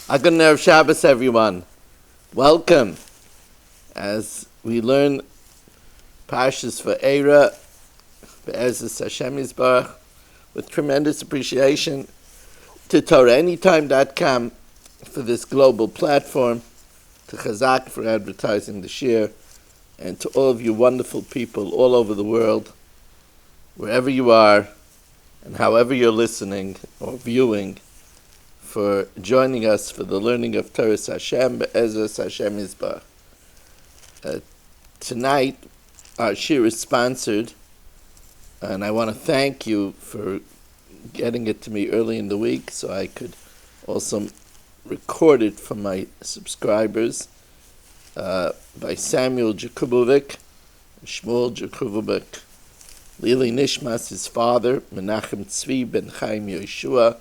A good Erev Shabbos, everyone. Welcome as we learn Parshas Vaeira, Be'ezus Hashem Yisbarach, with tremendous appreciation to TorahAnytime.com for this global platform, to Chazak for advertising the shir, and to all of you wonderful people all over the world, wherever you are, and however you're listening or viewing, for joining us for the learning of Torah Hashem, Be'ezus Hashem Yisbarach. Tonight, our shir is sponsored, and I want to thank you for getting it to me early in the week so I could also record it for my subscribers, by Samuel Jakubovic, Shmuel Jakubovic, Lili Nishmas, his father, Menachem Tzvi ben Chaim Yeshua.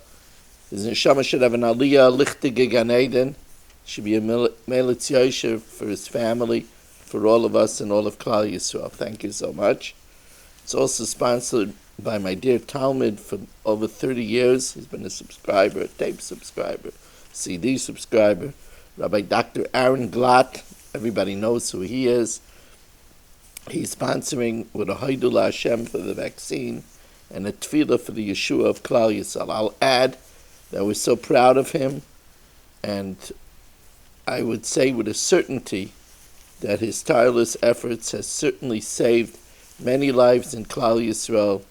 His neshama should have an aliyah lichtige Gan Eden. Should be a melitz yosher for his family, for all of us and all of Klal Yisrael. Thank you so much. It's also sponsored by my dear Talmud for over 30 years. He's been a subscriber, a tape subscriber, CD subscriber. Rabbi Dr. Aaron Glatt, everybody knows who he is. He's sponsoring with a Haidul Hashem for the vaccine and a tefillah for the Yeshua of Klal Yisrael. I'll add that we're so proud of him, and I would say with a certainty that his tireless efforts has certainly saved many lives in Klal Yisrael,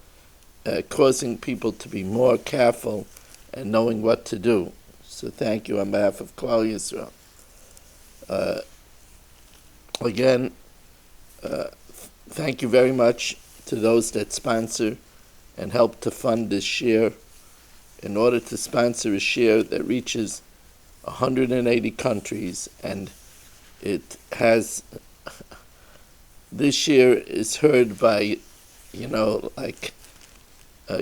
causing people to be more careful and knowing what to do. So thank you on behalf of Klal Yisrael. Again, thank you very much to those that sponsor and help to fund this share. In order to sponsor a share that reaches 180 countries, and it has, this year is heard by,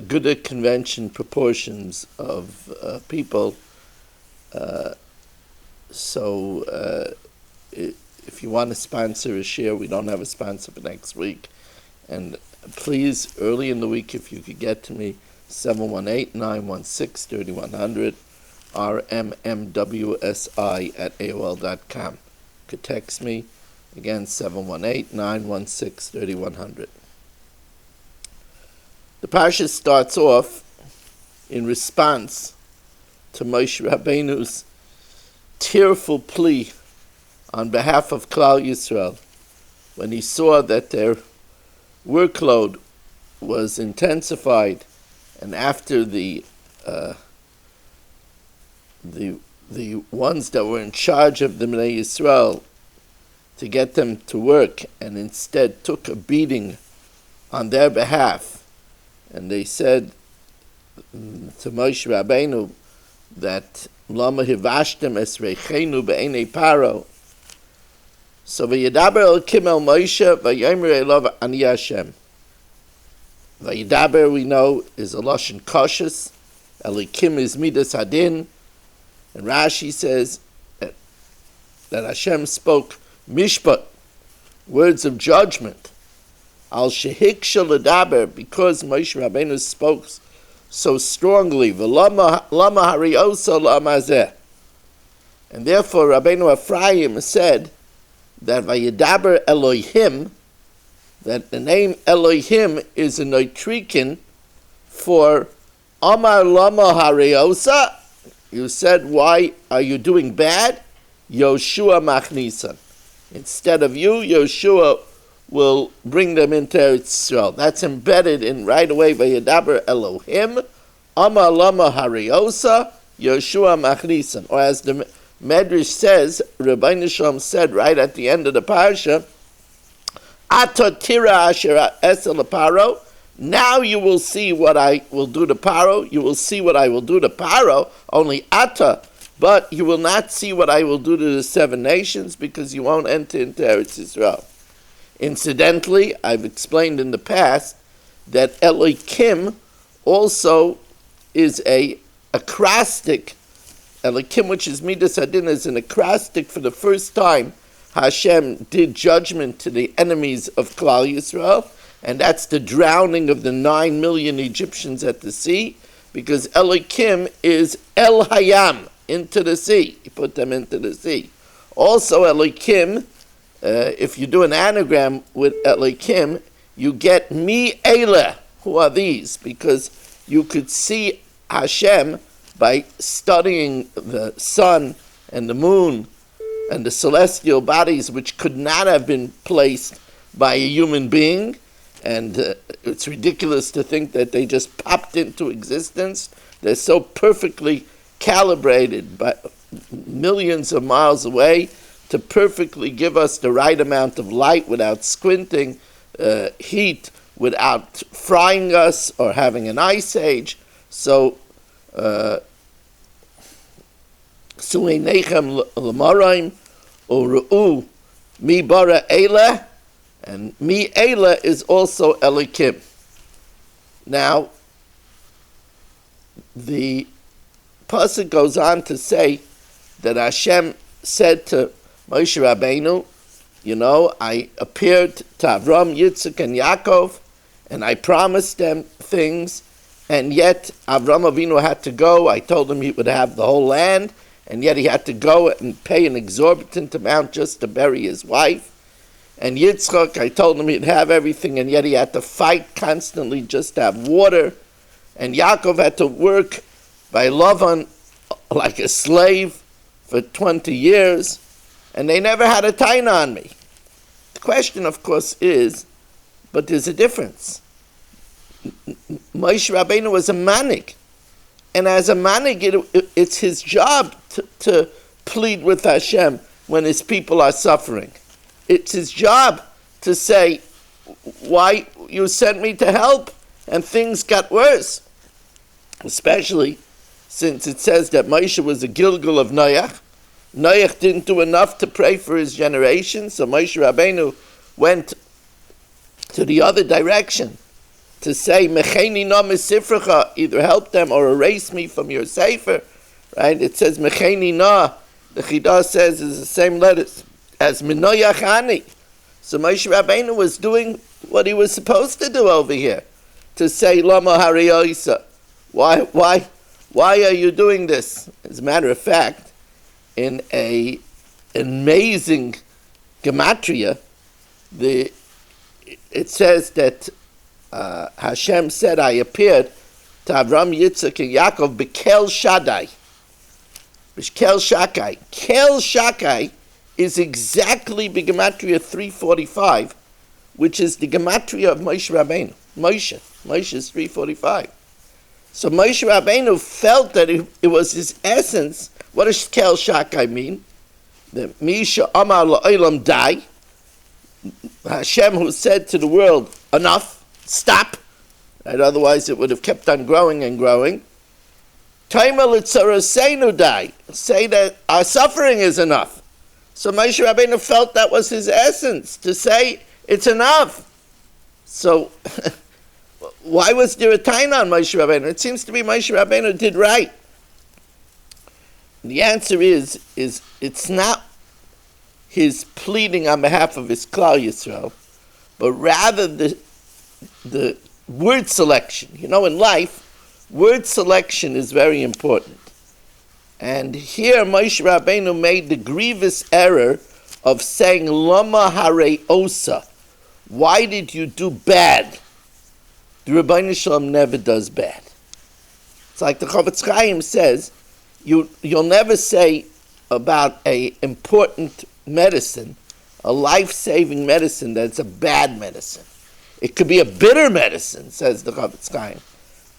good convention proportions of people. If you want to sponsor a share, we don't have a sponsor for next week. And please, early in the week, if you could get to me, 718-916-3100, rmmwsi@aol.com. You could text me, again, 718-916-3100. The parsha starts off in response to Moshe Rabbeinu's tearful plea on behalf of Klal Yisrael when he saw that their workload was intensified, and after the ones that were in charge of the Bnei Yisrael to get them to work, and instead took a beating on their behalf, and they said to Moshe Rabbeinu that Lama hivashtem es reichenu be'enei paro. So vayidaber Elokim el Moshe vayomer elav ani Hashem. Vayidaber, we know, is a lashon kashus. Elokim is midas hadin, and Rashi says that Hashem spoke mishpat, words of judgment. Al shehik shel because Moshe Rabbeinu spoke so strongly. V'lama hariosa la'amazeh, and therefore Rabbeinu Ephraim said that Vayidaber Elohim, that the name Elohim is a noitrikin for Amar Lama Hariosa. You said, why are you doing bad? Yoshua Machnisan. Instead of you, Yoshua will bring them into Eretz Yisrael. That's embedded in right away Vayidaber Elohim, Amar Lama Hariosa, Yoshua Machnisan. Or as the Medrash says, Rabbi Nisham said right at the end of the parsha, Ato tira asher esel paro. Now you will see what I will do to Paro. You will see what I will do to Paro, only Ata, but you will not see what I will do to the 7 nations, because you won't enter into Eretz Yisrael. Incidentally, I've explained in the past that Elohim also is a acrostic. Elohim, which is Midas Hadin, is an acrostic for the first time Hashem did judgment to the enemies of Klal Yisrael, and that's the drowning of the 9 million Egyptians at the sea, because Elohim is El Hayam. into the sea. He put them into the sea. Also, Elohim, if you do an anagram with Elohim, you get Mi Eile. Who are these? Because you could see Hashem by studying the sun and the moon and the celestial bodies, which could not have been placed by a human being. And it's ridiculous to think that they just popped into existence. They're so perfectly calibrated by millions of miles away to perfectly give us the right amount of light without squinting, heat without frying us or having an ice age. So, Sueinechem l'maraim u'ru'u mi bara eila, and mi eila is also Elohim. Now, the pasuk goes on to say that Hashem said to Moshe Rabbeinu, I appeared to Avram, Yitzchak, and Yaakov, and I promised them things, and yet Avram Avinu had to go. I told him he would have the whole land, and yet he had to go and pay an exorbitant amount just to bury his wife. And Yitzchak, I told him he'd have everything, and yet he had to fight constantly just to have water. And Yaakov had to work by Lavan like a slave for 20 years, and they never had a taina on me. The question, of course, is, but there's a difference. Moshe Rabbeinu was a manig, and as a manig, it's his job to plead with Hashem when his people are suffering. It's his job to say, why you sent me to help, and things got worse. Especially since it says that Moshe was a Gilgal of Noach. Noach didn't do enough to pray for his generation, so Moshe Rabbeinu went to the other direction to say, Mecheni na misifrecha, either help them or erase me from your sefer. Right? It says Mecheni na. The Chidah says is the same letters as Minoyach Ani. So Moshe Rabbeinu was doing what he was supposed to do over here, to say Lama Harioisa. Why are you doing this? As a matter of fact, in an amazing gematria, it says that Hashem said, I appeared to Avram, Yitzchak, and Yaakov Bekel Shaddai. Bekel Shakai. Kel Shakai is exactly the gematria 345, which is the gematria of Moshe Rabbeinu. Moshe is 345. So Moshe Rabbeinu felt that it was his essence. What does Kel Shakai mean? The Misha Amar La'olam Dai. Hashem, who said to the world, enough, stop. Right? Otherwise it would have kept on growing and growing. Taima L'tzaraseinu Dai. Say that our suffering is enough. So Moshe Rabbeinu felt that was his essence, to say it's enough. So why was there a taina on Moshe Rabbeinu? It seems to be Moshe Rabbeinu did right. The answer is it's not his pleading on behalf of his Klal Yisrael, but rather the word selection. In life, word selection is very important. And here Moshe Rabbeinu made the grievous error of saying, Lama Hare Osa. Why did you do bad? The Rebbeinu Shalom never does bad. It's like the Chavetz Chaim says, you'll never say about a important medicine, a life-saving medicine, that it's a bad medicine. It could be a bitter medicine, says the Chavetz Chaim,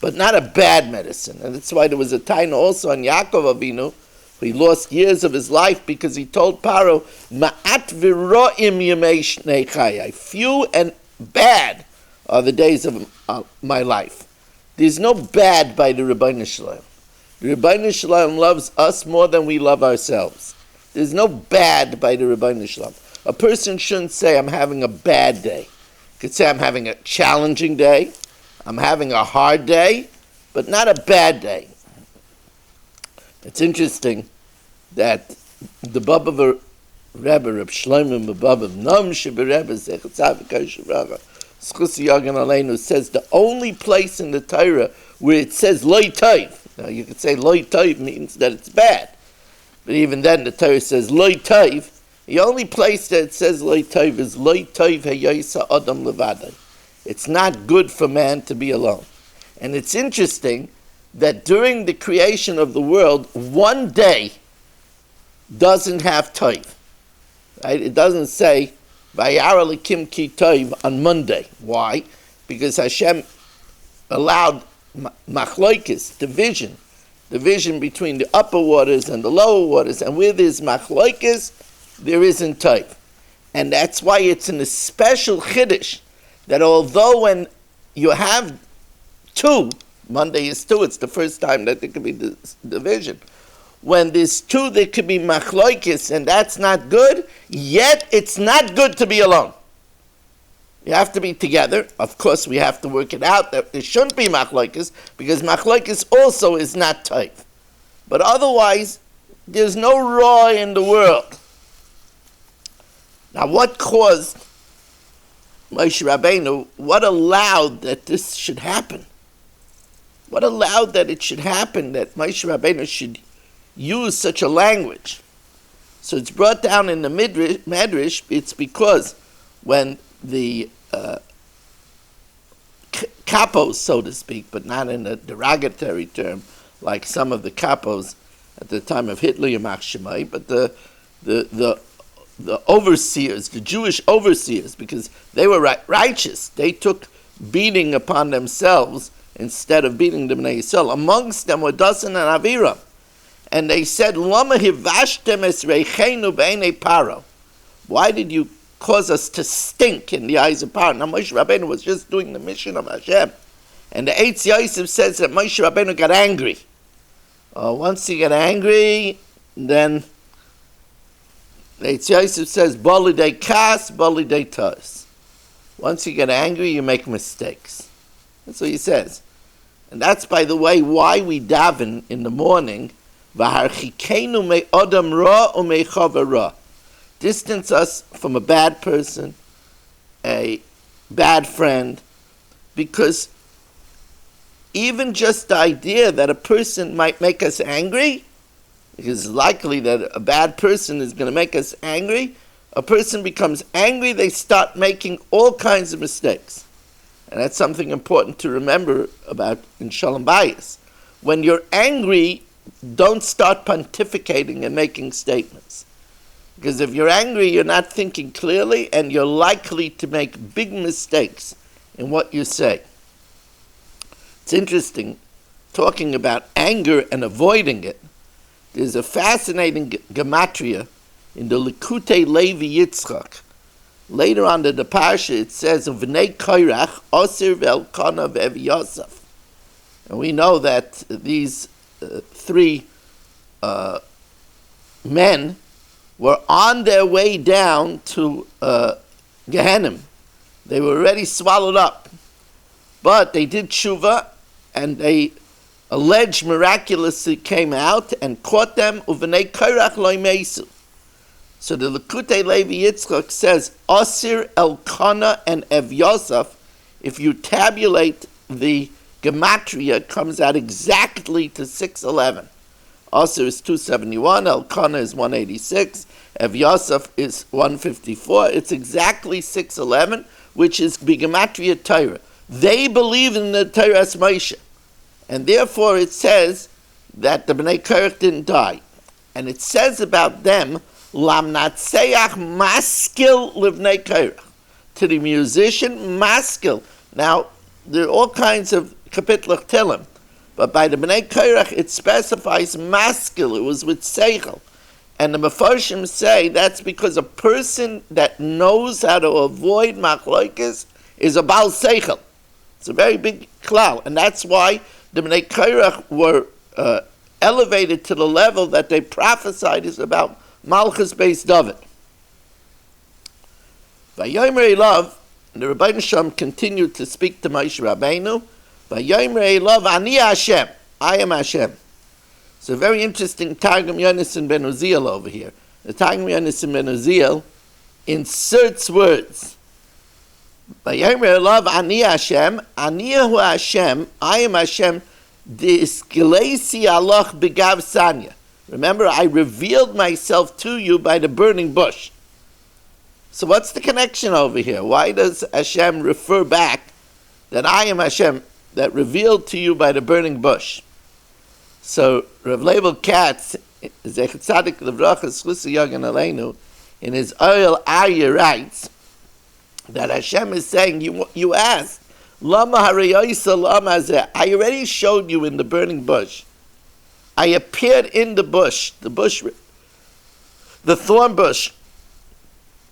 but not a bad medicine. And that's why there was a taina also on Yaakov Avinu, who he lost years of his life because he told Paro, Ma'at v'ro'im yemei shnei chayai. Few and bad are the days of my life. There's no bad by the Rebbeinu Shalom. The Rebbeinu Shalom loves us more than we love ourselves. There's no bad by the Rebbeinu Shalom. A person shouldn't say, I'm having a bad day. You could say, I'm having a challenging day. I'm having a hard day, but not a bad day. It's interesting that the Baba Rebbe, Reb Shlomo Baba Nam Sheberebbe Zechatzav Kosher Schusi Yagan Aleinu says the only place in the Torah where it says Loi Tov. Now you could say Loi Tov means that it's bad. But even then, the Torah says loy tov. The only place that it says loy tov is loy tov heyosa adam levadai. It's not good for man to be alone. And it's interesting that during the creation of the world, one day doesn't have tov. Right? It doesn't say Vaeira Gems ki tov on Monday. Why? Because Hashem allowed machloikis, division between the upper waters and the lower waters, and where there's machloikis, there isn't tov. And that's why it's in a special chiddush that although when you have two, Monday is two, it's the first time that there could be this division. When there's two, there could be machloikis, and that's not good, yet it's not good to be alone. You have to be together. Of course, we have to work it out that there shouldn't be machloikis, because machloikis also is not tov. But otherwise, there's no raw in the world. Now, what caused Moshe Rabbeinu, what allowed that this should happen? What allowed that it should happen, that Moshe Rabbeinu should use such a language? So it's brought down in the Medrash, it's because when the capos, so to speak, but not in a derogatory term, like some of the capos at the time of Hitler, Yamach Shemai, but the overseers, the Jewish overseers, because they were righteous. They took beating upon themselves instead of beating the Bnei Yisrael. Amongst them were Dasan and Aviram. And they said, Lama hivashtem es reichenu b'einei Paro. Why did you cause us to stink in the eyes of Paro? Now Moshe Rabbeinu was just doing the mission of Hashem. And the Eitz Yosef says that Moshe Rabbeinu got angry. Once he got angry, then Eitz Yosef says, Bolidei kas, bolidei tos. Once you get angry, you make mistakes. That's what he says. And that's, by the way, why we daven in the morning, V'harchikeinu me odam ra u me chava ra. Distance us from a bad person, a bad friend, because even just the idea that a person might make us angry, because it's likely that a bad person is going to make us angry. A person becomes angry, they start making all kinds of mistakes. And that's something important to remember about in Shalom Bayis. When you're angry, don't start pontificating and making statements. Because if you're angry, you're not thinking clearly, and you're likely to make big mistakes in what you say. It's interesting, talking about anger and avoiding it. There's a fascinating gematria in the Likutei Levi Yitzchak. Later on in the Parsha, it says, V'nei Koirach, Osir v'Elkanah v'Ev Yosef. And we know that these three men were on their way down to Gehenna. They were already swallowed up. But they did tshuva, and they alleged miraculously came out and caught them, Uvenei Kairach loy meisu. So the Likutei Levi Yitzchak says, Osir, Elkanah, and Ev Yosef, if you tabulate the gematria, comes out exactly to 611. Osir is 271, Elkanah is 186, Ev Yosef is 154. It's exactly 611, which is Gematria Torah. They believe in the Torah's Moshe. And therefore it says that the Bnei Korach didn't die. And it says about them, Lamnatseach maskil livnei Korach. To the musician, maskil. Now, there are all kinds of kapitlach tilim, but by the Bnei Korach it specifies maskil. It was with seichel. And the Mefarshim say that's because a person that knows how to avoid machloikis is a Baal Seichel. It's a very big klal, and that's why the Bnei Korach were elevated to the level that they prophesied is about Malchus Beis David. Vayomer Elav, the Rebbeinu Shalom continued to speak to Moshe Rabbeinu. Vayomer Elav, Ani Hashem, I am Hashem. It's a very interesting Targum Yonasan ben Uziel over here. The Targum Yonasan ben Uziel inserts words. Vayomer Elav, Ani Hashem, Ani Hashem, I am Hashem, Dis Gilesi Allah Begav Sanya. Remember, I revealed myself to you by the burning bush. So what's the connection over here? Why does Hashem refer back that I am Hashem that revealed to you by the burning bush? So Rav Leibel Katz, Zechet Tzadik Levracha Schlusa Yagan Aleinu, in his Oil Arya writes that Hashem is saying, you asked, Lama Harayisa Lama Zeh, I already showed you in the burning bush. I appeared in the bush. The thorn bush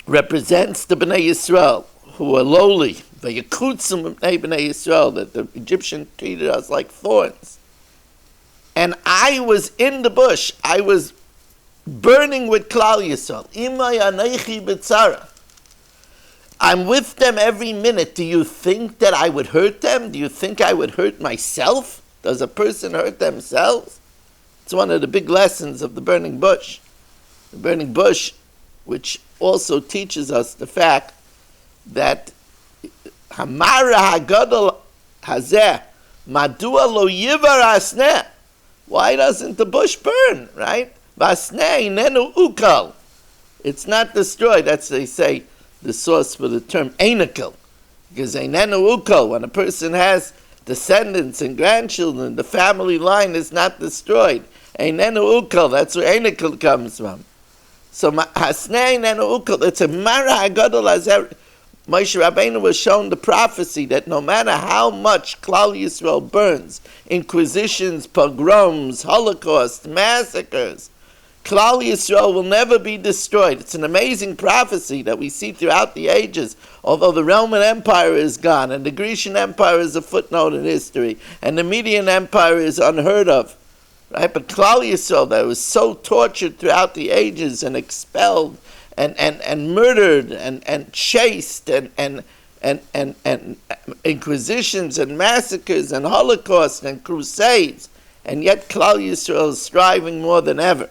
represents the Bnei Yisrael, who are lowly. The Yakutzim Bnei Yisrael, that the Egyptian treated us like thorns. And I was in the bush. I was burning with Klal Yisrael. Imay Aneichi B'tzara. I'm with them every minute. Do you think that I would hurt them? Do you think I would hurt myself? Does a person hurt themselves? It's one of the big lessons of the burning bush. The burning bush, which also teaches us the fact that Hamara Hagadol Hazeh Madua Lo Yivar Asneh. Why doesn't the bush burn, right? Vasneh Nenu Ukal. It's not destroyed. That's, they say, the source for the term Einikel. Because Einenu Ukal, when a person has descendants and grandchildren, the family line is not destroyed. Einenu Ukal, that's where Einikel comes from. So Hasnei Einenu Ukal, it's a Mara Hagadol Azer. Moshe Rabbeinu was shown the prophecy that no matter how much Klal Yisrael burns, inquisitions, pogroms, Holocaust, massacres, Klal Yisrael will never be destroyed. It's an amazing prophecy that we see throughout the ages. Although the Roman Empire is gone, and the Grecian Empire is a footnote in history, and the Median Empire is unheard of, right? But Klal Yisrael, that was so tortured throughout the ages and expelled and murdered and chased and inquisitions and massacres and Holocaust and crusades, and yet Klal Yisrael is striving more than ever.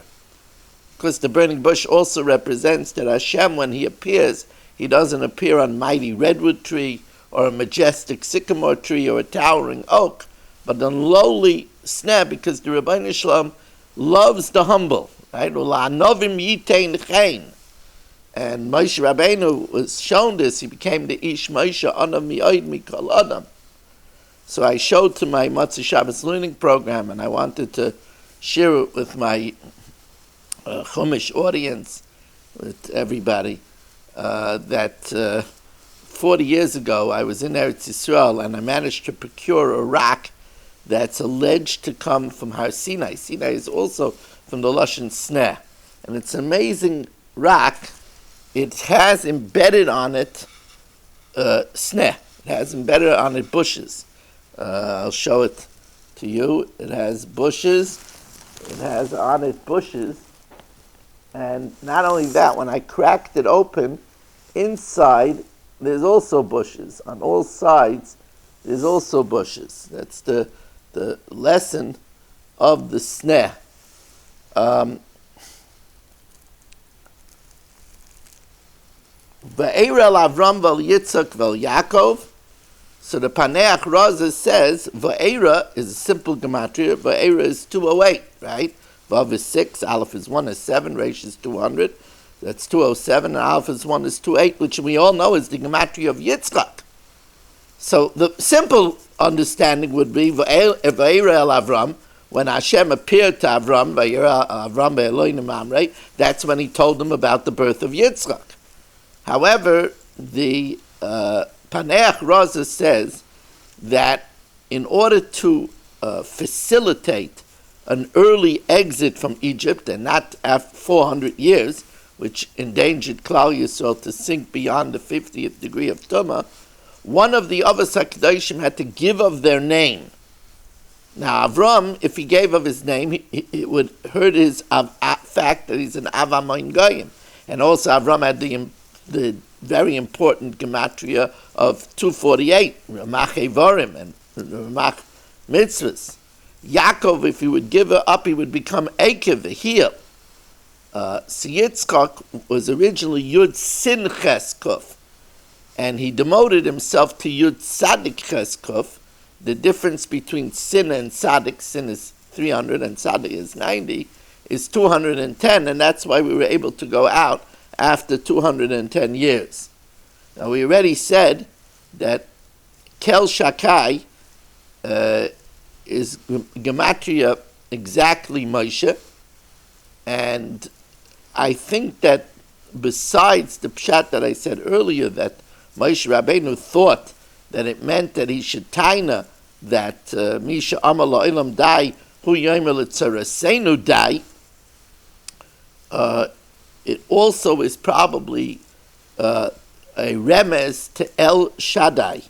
Because the burning bush also represents that Hashem, when He appears, He doesn't appear on a mighty redwood tree or a majestic sycamore tree or a towering oak, but on lowly sneh, because the Rebbeinu Shalom loves the humble, right? U'la'anovim yitein chen. And Moshe Rabbeinu was shown this. He became the Ish Moshe Anav Mi'od Mikol Adam. So I showed to my Matzah Shabbos learning program, and I wanted to share it with my Chumash audience, with everybody, that 40 years ago I was in Eretz Yisrael and I managed to procure a rock that's alleged to come from Har Sinai. Sinai is also from the Lashon Sneh. And it's an amazing rock. It has embedded on it sneh. It has embedded on it bushes. I'll show it to you. It has bushes. It has on it bushes. And not only that, when I cracked it open, inside there's also bushes. On all sides, there's also bushes. That's the lesson of the sneh. Vaeira Avram vel Yitzchak vel Yaakov. So the Paneach Raza says Vaeira is a simple gematria. Vaeira is 208, right? Vav is 6, Aleph is 1 is 7, Resh is 200. That's 207, and Aleph is 1 is 28, which we all know is the gematria of Yitzchak. So the simple understanding would be Vaeira el Avram. When Hashem appeared to Avram, Vaeira Avram be'Eloheinu Mamrei, that's when He told him about the birth of Yitzchak. However, the Paneach Raza says that in order to facilitate an early exit from Egypt, and not after 400 years, which endangered Klal Yisrael to sink beyond the 50th degree of Tumah, one of the Avos HaKadoshim had to give of their name. Now, Avram, if he gave of his name, it would hurt his fact that he's an Avamoin Goyim. And also Avram had the very important gematria of 248, Ramach Evorim and Ramach Mitzvahs. Yaakov, if he would give it up, he would become Akev, the heel. So Yitzchak was originally Yud Sin Ches Kuf, and he demoted himself to Yud Sadik Ches Kuf. The difference between Sin and Sadik, Sin is 300 and Sadik is 90, is 210, and that's why we were able to go out after 210 years. Now, we already said that Kel Shakai is gematria exactly Moshe, and I think that besides the pshat that I said earlier, that Moshe Rabbeinu thought that it meant that he should taina that Misha Amar La'ilam Dai Hu Yomer L'Tzarasenu Dai. It also is probably a remez to El Shaddai,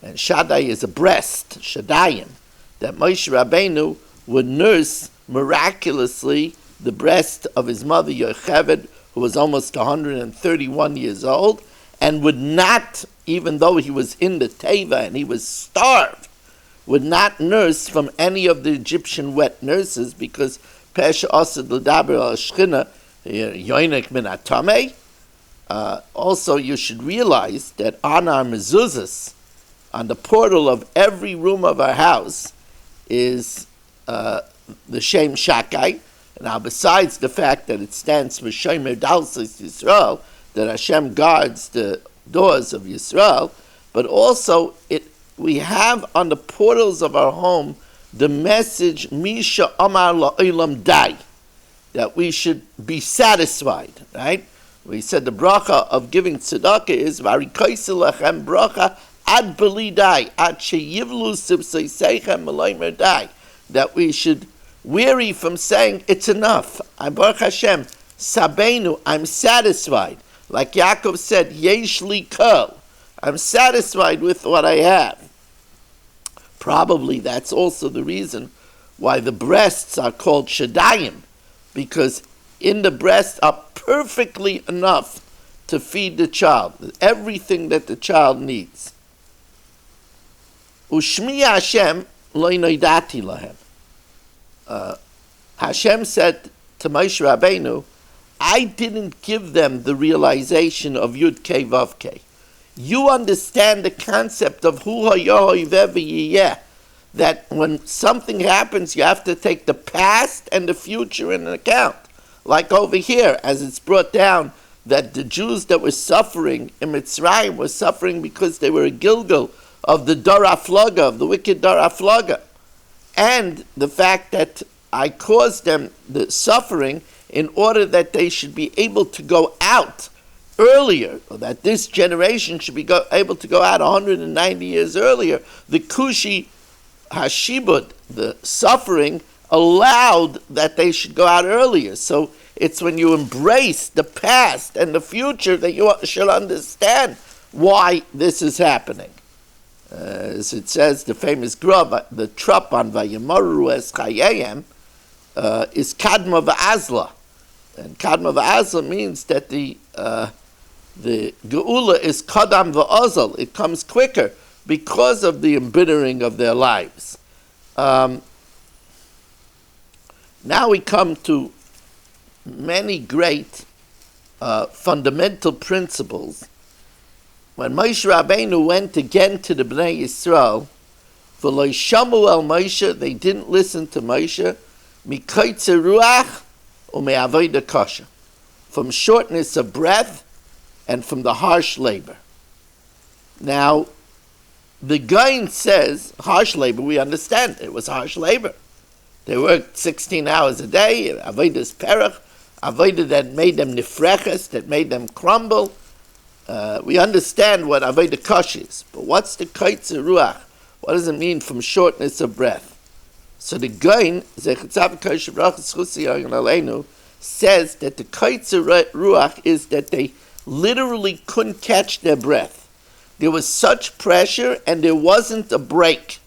and Shaddai is a breast, Shaddayim, that Moshe Rabbeinu would nurse miraculously the breast of his mother Yocheved, who was almost 131 years old, and would not, even though he was in the Teva and he was starved, would not nurse from any of the Egyptian wet nurses, because Pesha Asad L'Daber Al Shchina Yoinek Min Atameh. Also, you should realize that on our mezuzahs, on the portal of every room of our house, is the Shem Shakai. Now, besides the fact that it stands for Shomer Dalsis Yisrael, that Hashem guards the doors of Yisrael, but also we have on the portals of our home the message Misha Amar La'olam Dai, that we should be satisfied, right? We said the bracha of giving tzedakah is Varikoyse Lechem bracha ad beli dai, ad sheyivlu sibseisechem meloimer dai, that we should weary from saying it's enough. I Baruch Hashem, Sabenu, I'm satisfied. Like Yaakov said, Yesh li kol, I'm satisfied with what I have. Probably that's also the reason why the breasts are called Shaddayim, because in the breast are perfectly enough to feed the child, everything that the child needs. Ushmi Hashem lo noidati lahem. Hashem said to Moshe Rabbeinu, I didn't give them the realization of Yud Kei Vav Kei. You understand the concept of Hu Hayoh Yiveh, that when something happens, you have to take the past and the future into account. Like over here, as it's brought down, that the Jews that were suffering in Mitzrayim were suffering because they were a Gilgal of the Dor HaFlaga, of the wicked Dor HaFlaga. And the fact that I caused them the suffering in order that they should be able to go out earlier, or that this generation should be able to go out 190 years earlier. The Kushi Hashibud, the suffering, allowed that they should go out earlier. So it's when you embrace the past and the future that you should understand why this is happening. As it says, the famous grub, the trup on Vayamaru Es Chayeyem, is Kadma V'Azla. And Kadma V'Azla means that the Geula is Kadam V'Azal. It comes quicker because of the embittering of their lives. Now we come to many great fundamental principles. When Moshe Rabbeinu went again to the Bnei Yisrael, v'lo shamu el Moshe, they didn't listen to Moshe, mikoytze ruach u'me'avoda kasha, from shortness of breath and from the harsh labor. Now, the Gaon says, harsh labor, we understand, it was harsh labor. They worked 16 hours a day, avodas perach, avodah that made them nifreches, that made them crumble. We understand what avodah kash is, but what's the koytze ruach? What does it mean from shortness of breath? So the Gaon, Zechatzav Kosh Brachas Chusi Yagen Aleinu, says that the koytze ruach is that they literally couldn't catch their breath. There was such pressure, and there wasn't a break.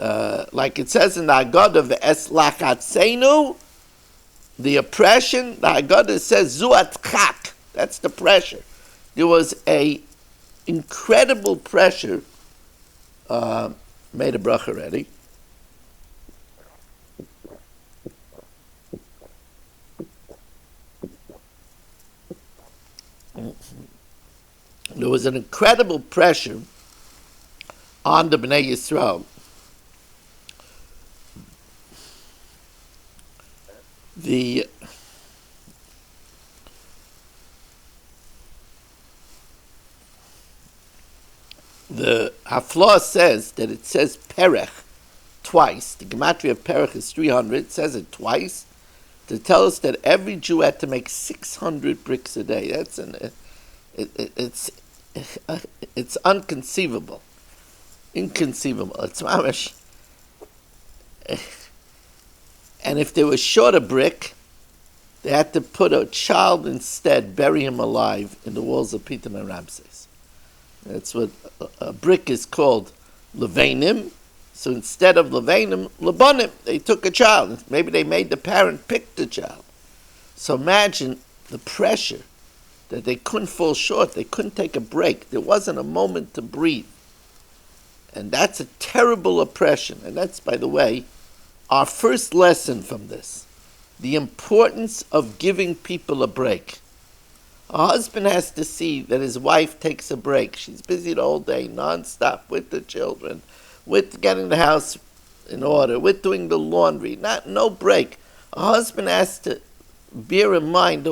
Like it says in the Haggadah of Es Lachatzenu, the oppression, the Haggadah says Zuat Chak, that's the pressure. There was a incredible pressure. Made a bracha already. There was an incredible pressure on the Bnei Yisrael. The Haflah says that it says perech twice. The gematria of perech is 300. It says it twice to tell us that every Jew had to make 600 bricks a day. It's inconceivable. It's mamish. And if they were short a brick, they had to put a child instead, bury him alive in the walls of Pithom and Ramses. That's what a brick is called, levanim. So instead of levanim, labanim, they took a child. Maybe they made the parent pick the child. So imagine the pressure that they couldn't fall short. They couldn't take a break. There wasn't a moment to breathe. And that's a terrible oppression. And that's, by the way, our first lesson from this. The importance of giving people a break. A husband has to see that his wife takes a break. She's busy the whole day, non-stop, with the children, with getting the house in order, with doing the laundry. No break. A husband has to bear in mind,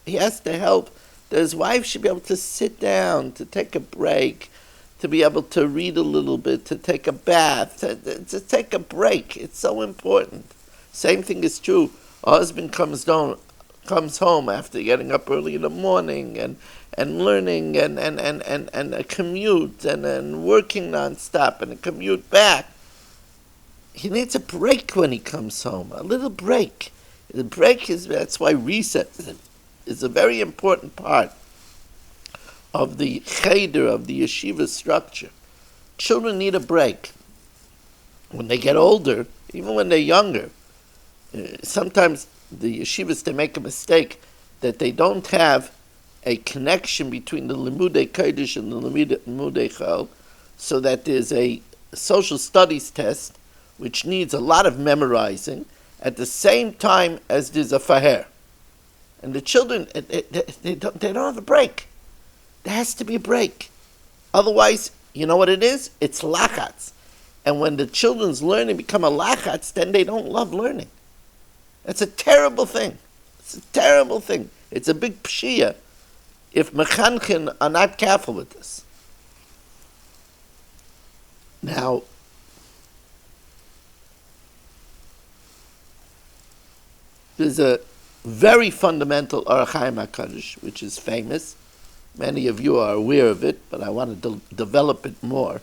he has to help, that his wife should be able to sit down, to take a break, to be able to read a little bit, to take a bath, to take a break. It's so important. Same thing is true. A husband comes home after getting up early in the morning and learning and a commute and working nonstop and a commute back. He needs a break when he comes home, a little break. The break that's why reset is a very important part of the cheder, of the yeshiva structure. Children need a break. When they get older, even when they're younger, sometimes the yeshivas, they make a mistake that they don't have a connection between the limudei kodesh and the limudei chol, so that there's a social studies test which needs a lot of memorizing at the same time as there's a faher. And the children, they don't have a break. There has to be a break. Otherwise, you know what it is? It's lachatz. And when the children's learning become a lachatz, then they don't love learning. That's a terrible thing. It's a terrible thing. It's a big pshia if mechanchen are not careful with this. Now, there's a very fundamental Orach Chaim HaKadosh, which is famous. Many of you are aware of it, but I want to develop it more.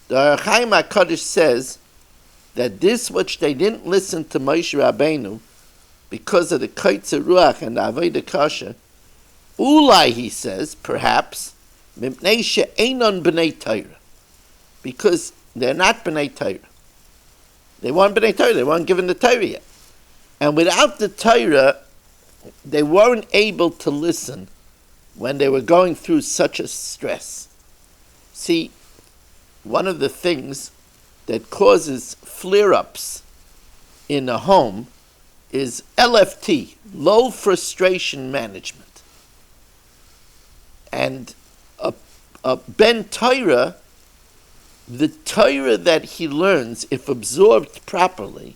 The Orach Chaim HaKadosh says that this which they didn't listen to Moshe Rabbeinu because of the Kaitzer Ruach and the Avodah Kasha, Ulai, he says, perhaps, Mipnei she'enon b'nei Torah, because they're not b'nei Torah. They weren't b'nei Torah, they weren't given the Torah yet. And without the Torah, they weren't able to listen when they were going through such a stress. See, one of the things that causes flare-ups in a home is LFT, low frustration management. And a Ben Torah, the Torah that he learns, if absorbed properly,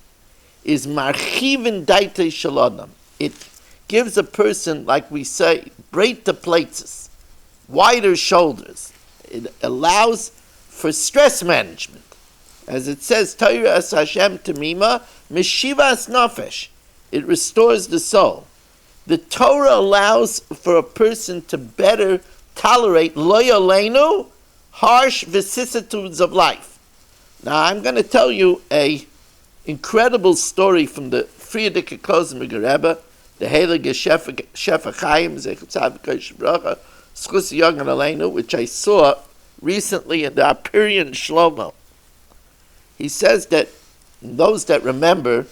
is marchivin daitei shel adam. It gives a person, like we say, breit the plates, wider shoulders. It allows for stress management. As it says, Torah as Hashem temima, meshivas nafesh. It restores the soul. The Torah allows for a person to better tolerate lo yaleinu, harsh vicissitudes of life. Now, I'm going to tell you a incredible story from the Friedrich Klosenberger Rebbe, the Heilige Shefa Chaim, Zechatzav Kosh Bracha, Schus Yogan Aleinu, which I saw recently in the Apirian Shlomo. He says that those that remember,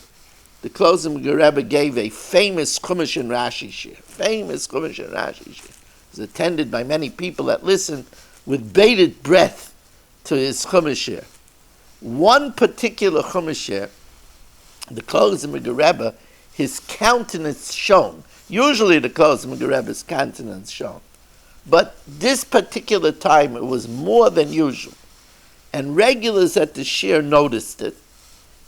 the Klosenberger Rebbe gave a famous Chumash and Rashi shir. It was attended by many people that listened with bated breath to his Chumash shir. One particular Chumash shir, the Klosenberger Rebbe, his countenance shone. Usually the Klosenberger Rebbe's countenance shone. But this particular time it was more than usual. And regulars at the shir noticed it.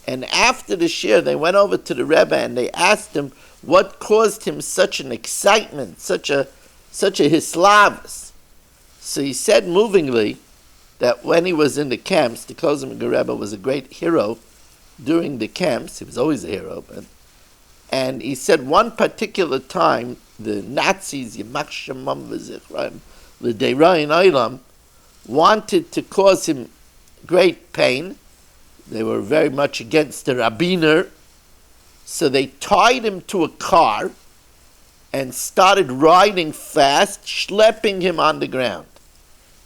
And after the shir, they went over to the Rebbe and they asked him what caused him such an excitement, such a hislavus. So he said movingly that when he was in the camps, the Kozimiger Rebbe was a great hero during the camps. He was always a hero, and he said one particular time the Nazis, Yamach Shemam V'Zichraim, L'Deirayin Olam, wanted to cause him great pain. They were very much against the Rabbiner, so they tied him to a car and started riding fast, schlepping him on the ground.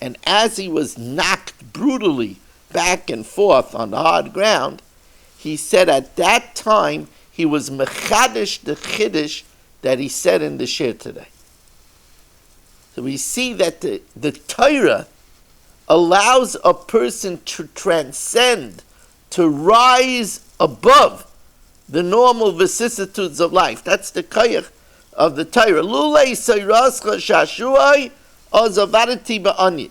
And as he was knocked brutally back and forth on the hard ground, he said at that time he was mechadish the chiddush that he said in the shir today. So we see that the Torah allows a person to transcend, to rise above the normal vicissitudes of life. That's the koyach of the Torah. Lulei seirascha shashuai ozavadati ba'ani.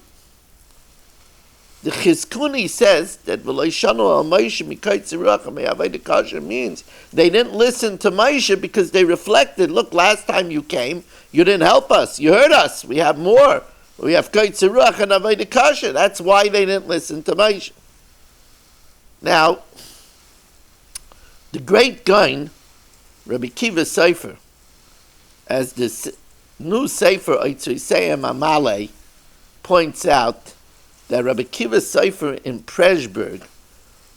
The Chizkuni says that v'loishanu al Moshe mikaytz ruach me'avei kasher means they didn't listen to Moshe because they reflected, look, last time you came, you didn't help us, you hurt us, we have more. We have kaytz ruach and avei kasher. That's why they didn't listen to Moshe. Now, the great Gaon, Rabbi Kiva Sefer, as this new Sefer Oitzoseim Amalei points out, that Rabbi Kiva Sefer in Preshburg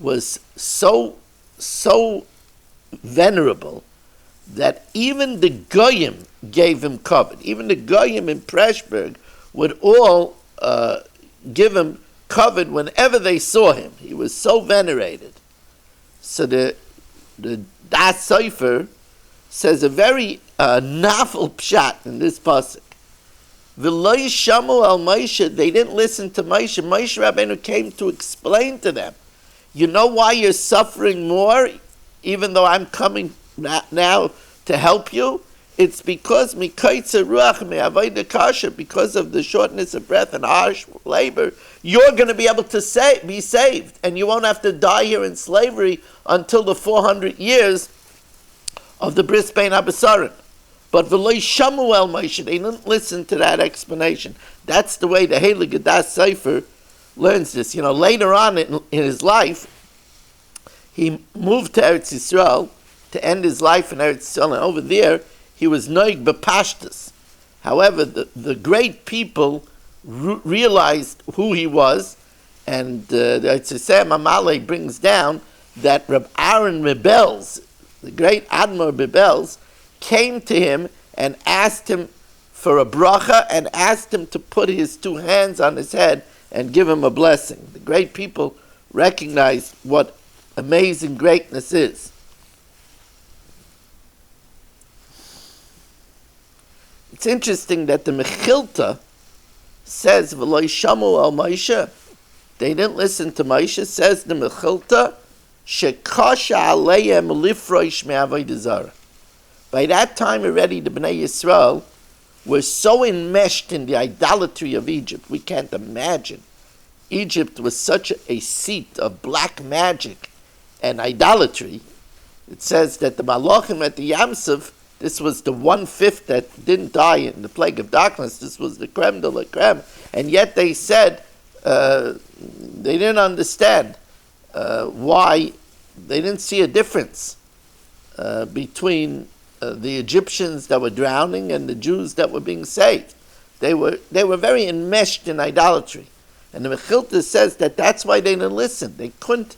was so venerable that even the Goyim gave him covet. Even the Goyim in Preshburg would all give him covet whenever they saw him. He was so venerated. So the Das Sefer says a very novel pshat in this pasuk. V'lo shamu al Moshe, they didn't listen to Moshe. Moshe Rabbeinu came to explain to them, you know why you're suffering more, even though I'm coming now to help you? It's because mikaytze ruach me'avei kasher, because of the shortness of breath and harsh labor, you're going to be able to be saved, and you won't have to die here in slavery until the 400 years of the Bris Bein HaBesarim. But v'lo shamu el Moshe, they didn't listen to that explanation. That's the way the Heilige Das Sefer learns this. You know, later on in his life, he moved to Eretz Yisrael to end his life in Eretz Yisrael, and over there he was noig b'pashtus. However, the great people realized who he was, and the Oitzoseim Amalei brings down that Reb Aaron Rebels, the great Admor Rebels, came to him and asked him for a bracha and asked him to put his two hands on his head and give him a blessing. The great people recognized what amazing greatness is. It's interesting that the Mechilta says, V'lo shamu al Moshe, they didn't listen to Moshe, says the Mechilta, Shekasha aleim lifroish me'avodah zarah. By that time already, the Bnei Yisrael were so enmeshed in the idolatry of Egypt. We can't imagine. Egypt was such a seat of black magic and idolatry. It says that the Malachim at the Yamsuf, this was the 1/5 that didn't die in the plague of darkness. This was the creme de la creme. And yet they said they didn't understand why. They didn't see a difference between the Egyptians that were drowning and the Jews that were being saved. They were very enmeshed in idolatry, and the Mechilta says that that's why they didn't listen. They couldn't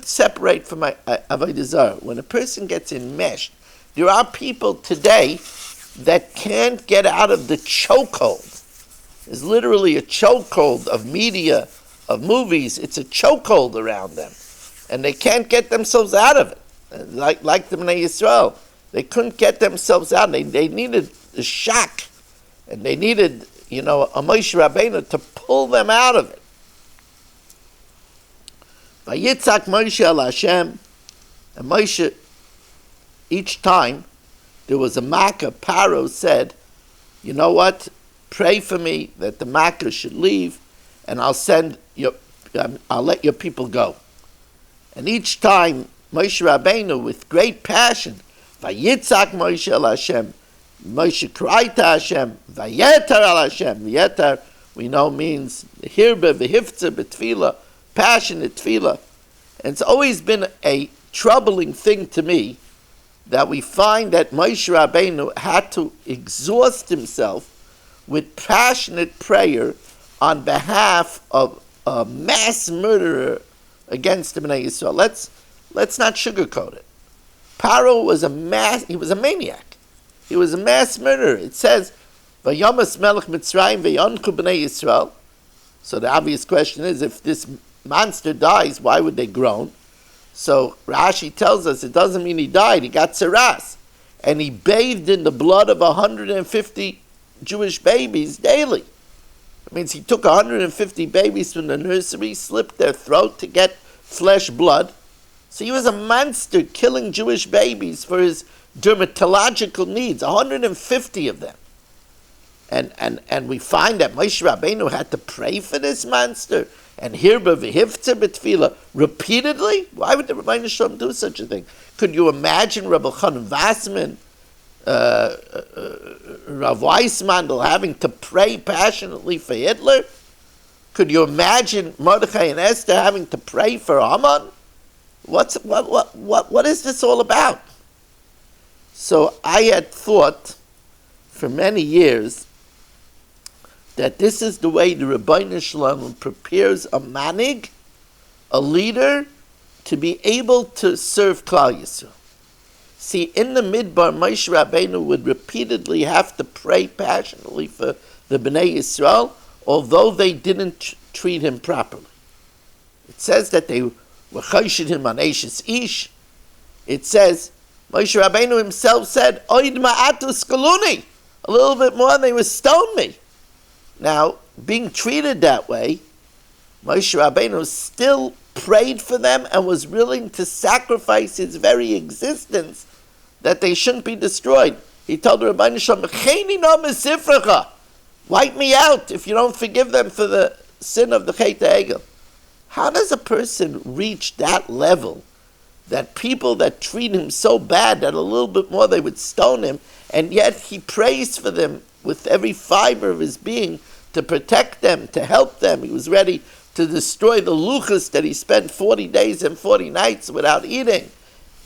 separate from avodah zarah. When a person gets enmeshed, there are people today that can't get out of the chokehold. There's literally a chokehold of media, of movies. It's a chokehold around them, and they can't get themselves out of it. Like the Bnei Yisrael. They couldn't get themselves out. They needed a shock, and they needed, a Moshe Rabbeinu to pull them out of it. Vayitzak Moshe el Hashem, and Moshe, each time there was a makkah, Paro said, you know what? Pray for me that the makkah should leave, and I'll let your people go. And each time Moshe Rabbeinu, with great passion, Vayitzak Moshe el Hashem, Moshe cried to Hashem, Vayetar al Hashem. Vayetar we know means hirbe v'hiftzah b'tfila, passionate tefillah. And it's always been a troubling thing to me that we find that Moshe Rabbeinu had to exhaust himself with passionate prayer on behalf of a mass murderer against the Bnei Yisrael. Let's not sugarcoat it. Paro was he was a maniac. He was a mass murderer. It says, Vayamas melech Mitzrayim v'yonchu Bnei Yisrael. So the obvious question is, if this monster dies, why would they groan? So Rashi tells us it doesn't mean he died, he got tsaras. And he bathed in the blood of 150 Jewish babies daily. It means he took 150 babies from the nursery, slipped their throat to get flesh blood. So he was a monster killing Jewish babies for his dermatological needs, 150 of them. And we find that Moshe Rabbeinu had to pray for this monster and hirba v'hiftzah b'tefillah repeatedly. Why would the Rebbeinu Shalom do such a thing? Could you imagine Rabbi Chanan Vassman, Rav Weissmandel having to pray passionately for Hitler? Could you imagine Mordechai and Esther having to pray for Haman? What is this all about? So I had thought for many years that this is the way the Rebbeinu Shalom prepares a manig, a leader, to be able to serve Klal Yisrael. See, in the Midbar, Moshe Rabbeinu would repeatedly have to pray passionately for the Bnei Yisrael, although they didn't treat him properly. It says that they were choshed him on Eishes Ish. It says, Moshe Rabbeinu himself said, Oid ma'atu skaluni. A little bit more and they would stone me. Now, being treated that way, Moshe Rabbeinu still prayed for them and was willing to sacrifice his very existence that they shouldn't be destroyed. He told the Rebbeinu Shalom, "Cheni no mesifrecha, wipe me out if you don't forgive them for the sin of the Chet HaEgel." How does a person reach that level that people that treat him so bad that a little bit more they would stone him, and yet he prays for them with every fiber of his being to protect them, to help them? He was ready to destroy the luchas that he spent 40 days and 40 nights without eating,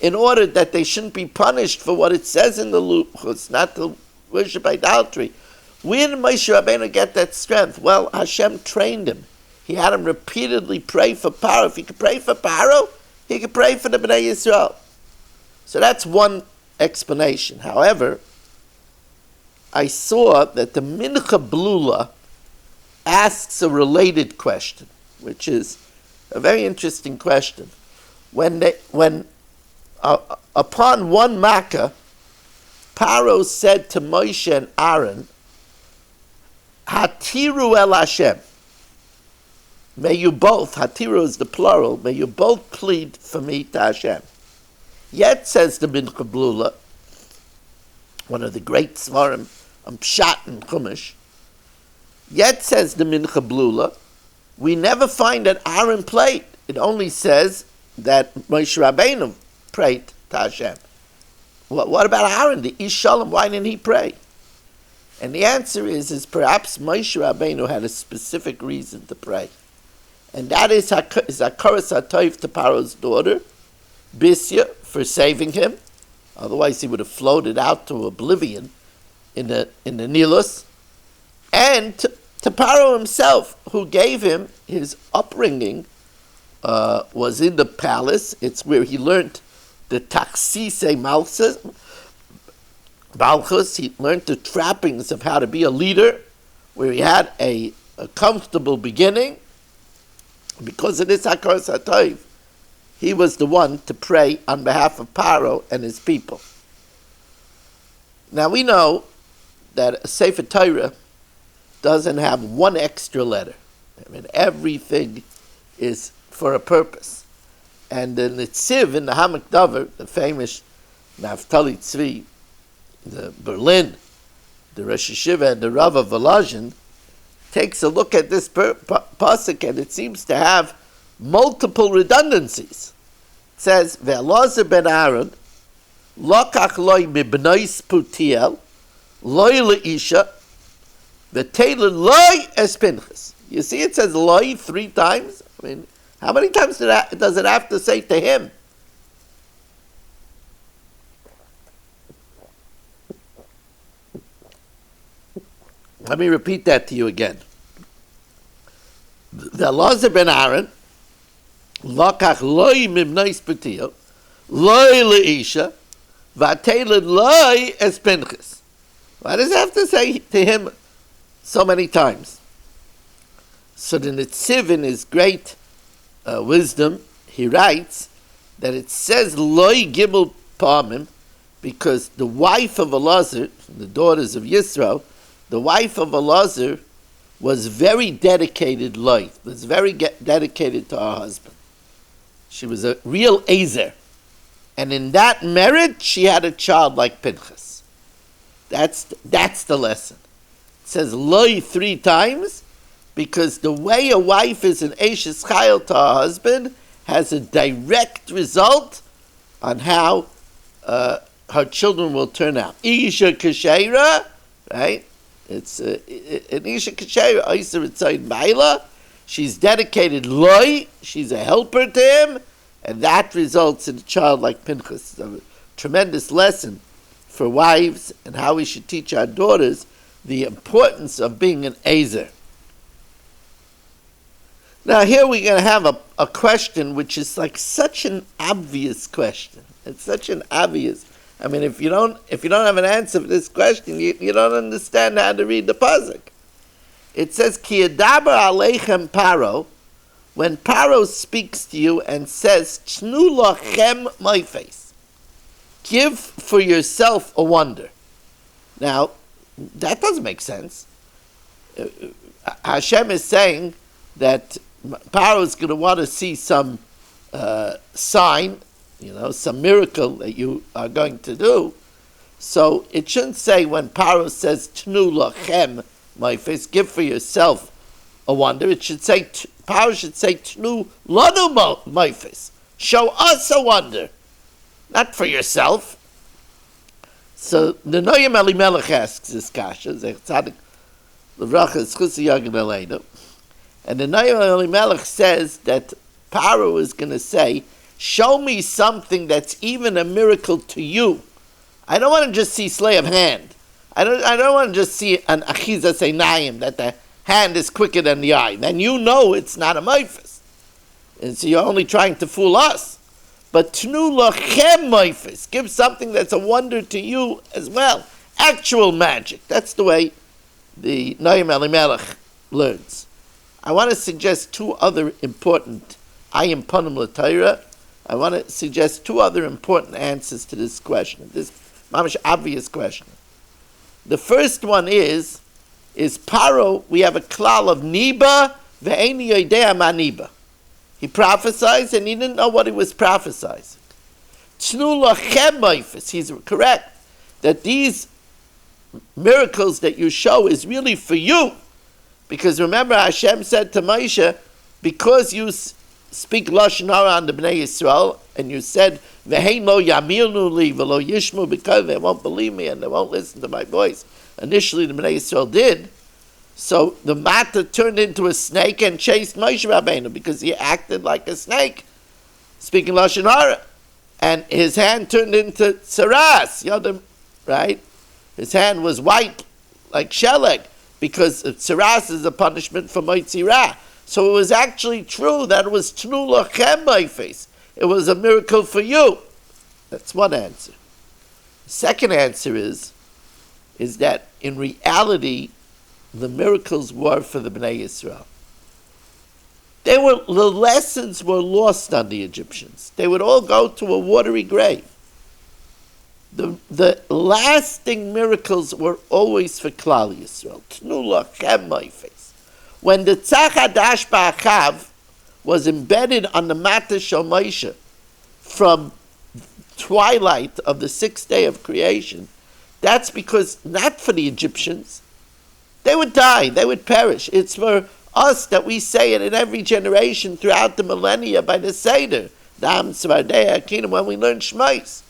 in order that they shouldn't be punished for what it says in the luchas, not to worship idolatry. Where did Moshe Rabbeinu get that strength? Well, Hashem trained him. He had him repeatedly pray for Paro. If he could pray for Paro, he could pray for the Bnei Yisrael. So that's one explanation. However, I saw that the Mincha Blula asks a related question, which is a very interesting question. Upon one Makkah, Paro said to Moshe and Aaron, Hatiru el Hashem. May you both, Hatiru is the plural, may you both plead for me to Hashem. Yet, says the Mincha Blula, one of the great Svarim, Pshat and Chumash, yet, says the Mincha Blula, we never find that Aaron prayed. It only says that Moshe Rabbeinu prayed to Hashem. What about Aaron, the Ish Shalom? Why didn't he pray? And the answer is perhaps Moshe Rabbeinu had a specific reason to pray. And that is Hakaras HaTov to Paro's daughter, Bisya, for saving him. Otherwise he would have floated out to oblivion in the Nilus. And to Paro himself, who gave him his upbringing, was in the palace. It's where he learned the Taksise Malchus. He learned the trappings of how to be a leader, where he had a comfortable beginning. Because of this Hakaras HaTov, he was the one to pray on behalf of Paro and his people. Now we know that a Sefer Torah doesn't have one extra letter. I mean, everything is for a purpose. And the Nitziv in the Hamak Dover, the famous Naftali Tzvi, the Berlin, the Rosh Hashiva, and the Rav of Volozhin, takes a look at this pasuk, and it seems to have multiple redundancies. It says, Ve'elazar ben Aaron, lokach loy mibnois putiel, loy leisha, The Taylor loy es Pinchas. You see, it says loy 3 times. I mean, how many times does it have to say to him? Let me repeat that to you again. The Elazar ben Aaron, lokach loy mimnois petio, loy leisha, vateled loy es Pinchas. Why does it have to say to him so many times? So the Netziv, in his great wisdom, he writes that it says loy gimel pamim because the wife of Elazar, the daughters of Yisro, the wife of Elazar was very dedicated life, was very dedicated to her husband. She was a real Ezer. And in that marriage, she had a child like Pinchas. That's the lesson. It says loy 3 times because the way a wife is an Eishes Chayil to her husband has a direct result on how her children will turn out. Isha Kasheira, right? It's an Isha Kasheira, Isa Ritzayin Baila. She's dedicated loy, she's a helper to him, and that results in a child like Pinchas. It's a tremendous lesson for wives and how we should teach our daughters the importance of being an Ezer. Now here we're going to have a question which is like such an obvious question. It's such an obvious. I mean, if you don't have an answer for this question, you don't understand how to read the pasuk. It says, "Ki yadaber aleichem Paro," when Paro speaks to you and says, "Tnu lachem moifes," give for yourself a wonder. Now, that doesn't make sense. Hashem is saying that Paro is going to want to see some sign, some miracle that you are going to do. So it shouldn't say when Paro says, Tnu lachem moifes, give for yourself a wonder. It should say, Paro should say, Tnu lanu moifes, show us a wonder, not for yourself. So the Noyim Elimelech asks this kasha, Zech L'vracha Zchus Yagin Aleinu, and the Noyim Elimelech says that Paro is going to say, show me something that's even a miracle to you. I don't want to just see sleight of hand. I don't want to just see an achizas einayim, that the hand is quicker than the eye. Then you know it's not a moifes. And so you're only trying to fool us. But tnu lachem moifes, give something that's a wonder to you as well. Actual magic. That's the way the Noyim Elimelech learns. I want to suggest 2 other important ayim panim l'Torah. I want to suggest 2 other important answers to this question, this mamish obvious question. The first one is Paro, we have a klal of niba ve'eni yodea ma niba. He prophesied and he didn't know what he was prophesying. Tnu lachem moifes, he's correct, that these miracles that you show is really for you. Because remember, Hashem said to Moshe, because you speak Lashon Hara on the Bnei Yisrael, and you said, V'hein lo yamirnu li v'lo yishmu, because they won't believe me and they won't listen to my voice. Initially, the Bnei Yisrael did. So the matter turned into a snake and chased Moshe Rabbeinu because he acted like a snake, speaking Lashon Hara. And his hand turned into tsaras, Yodem, right? His hand was white like sheleg, because tsaras is a punishment for Motzirah. So it was actually true that it was Tnu lachem moifes. It was a miracle for you. That's one answer. The second answer is that in reality, the miracles were for the Bnei Yisrael. The lessons were lost on the Egyptians. They would all go to a watery grave. The lasting miracles were always for Klal Yisrael. Tnu lachem moifes. When the Tzach Hadash Ba'achav was embedded on the Mata Shel Moshe from twilight of the 6th day of creation, that's because, not for the Egyptians, they would die, they would perish. It's for us that we say it in every generation throughout the millennia by the Seder, Dam Tzvardei Akinim, when we learn Shmos,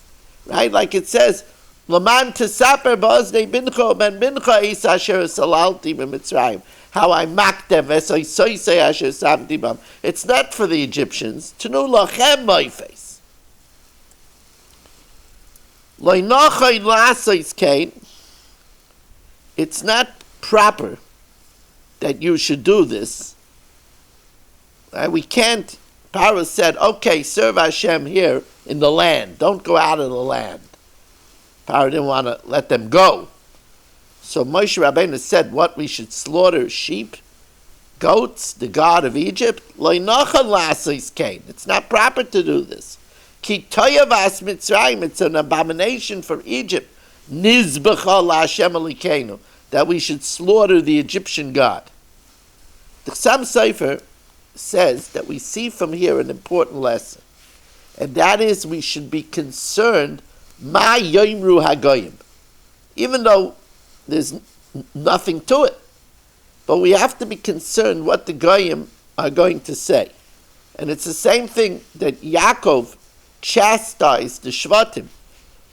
right? Like it says, Laman tesaper ba'oznei bincha ben bincha is asher salalti b'Mitzrayim. How I mocked them. It's not for the Egyptians. Tenu lachem moifes. Loinachai lasois kain. It's not proper that you should do this. We can't. Paro said, okay, serve Hashem here in the land. Don't go out of the land. Paro didn't want to let them go. So Moshe Rabbeinu said what we should slaughter: sheep, goats, the god of Egypt. It's not proper to do this. Ki toyavas Mitzrayim, it's an abomination for Egypt. Nizbecha la'Hashem Elokeinu, that we should slaughter the Egyptian god. The Chassam Sofer says that we see from here an important lesson, and that is we should be concerned ma yoimru hagoyim, even though there's nothing to it, but we have to be concerned what the goyim are going to say. And it's the same thing that Yaakov chastised the Shvatim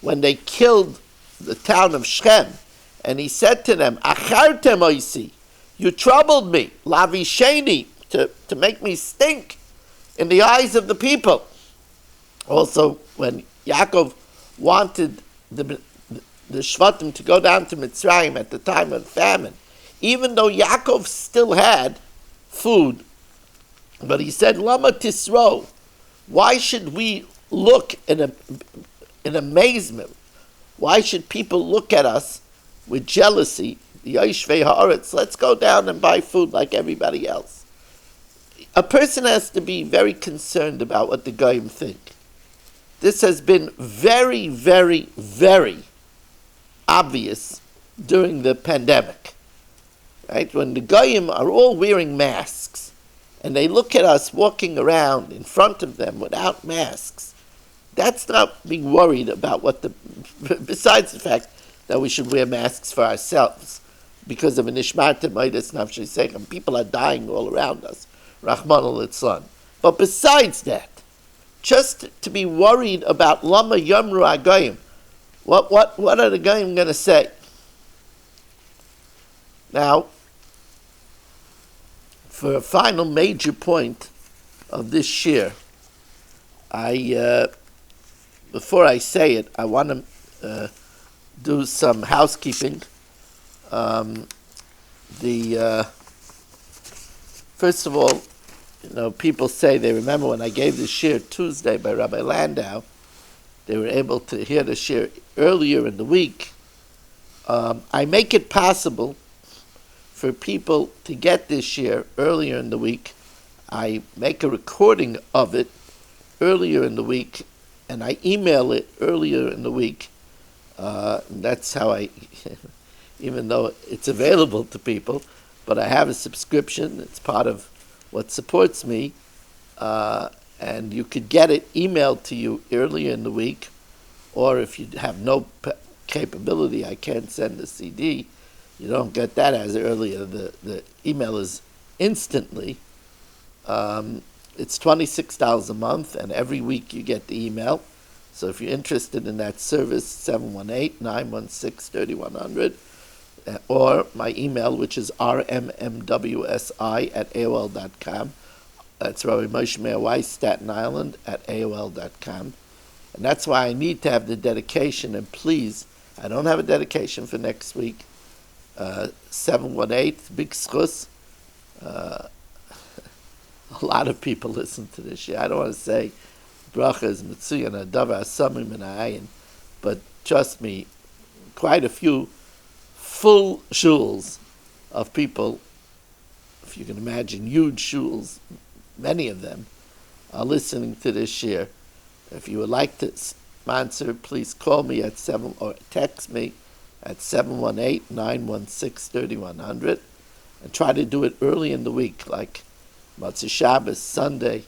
when they killed the town of Shechem, and he said to them, achartem oisi, you troubled me, lavisheni, to make me stink in the eyes of the people. Also, when Yaakov wanted the Shvatim to go down to Mitzrayim at the time of famine, even though Yaakov still had food, but he said, Lama Tisro, why should we look in amazement? Why should people look at us with jealousy? Yoshvei haaretz, let's go down and buy food like everybody else. A person has to be very concerned about what the Goyim think. This has been very, very, very obvious during the pandemic. Right? When the Goyim are all wearing masks and they look at us walking around in front of them without masks, that's not being worried about besides the fact that we should wear masks for ourselves because of an ishmarta midas nafshei sechem. People are dying all around us. Rahman al-Litzlan. But besides that, just to be worried about Lama Yomru HaGoyim, what are the Goyim going to say? Now, for a final major point of this shir, before I say it, I want to do some housekeeping. First of all, people say they remember when I gave the shir Tuesday by Rabbi Landau, they were able to hear the shir earlier in the week. I make it possible for people to get this shir earlier in the week. I make a recording of it earlier in the week, and I email it earlier in the week. That's how even though it's available to people, but I have a subscription. It's part of what supports me, and you could get it emailed to you earlier in the week, or if you have no capability, I can't send a CD. You don't get that as earlier. The email is instantly. It's $26 a month, and every week you get the email. So if you're interested in that service, 718-916-3100, or my email, which is rmmwsi@aol.com. That's Rabbi Moshe Meir Weiss, Staten Island, @aol.com. And that's why I need to have the dedication. And please, I don't have a dedication for next week. 718, big schus. A lot of people listen to this shit. I don't want to say brachas, mitzuyan, adavar, asamim, and ayin, but trust me, quite a few full shuls of people, if you can imagine, huge shuls, many of them are listening to this shir. If you would like to sponsor, please call me at or text me at 718-916-3100, and try to do it early in the week, like Motzei Shabbos, Sunday,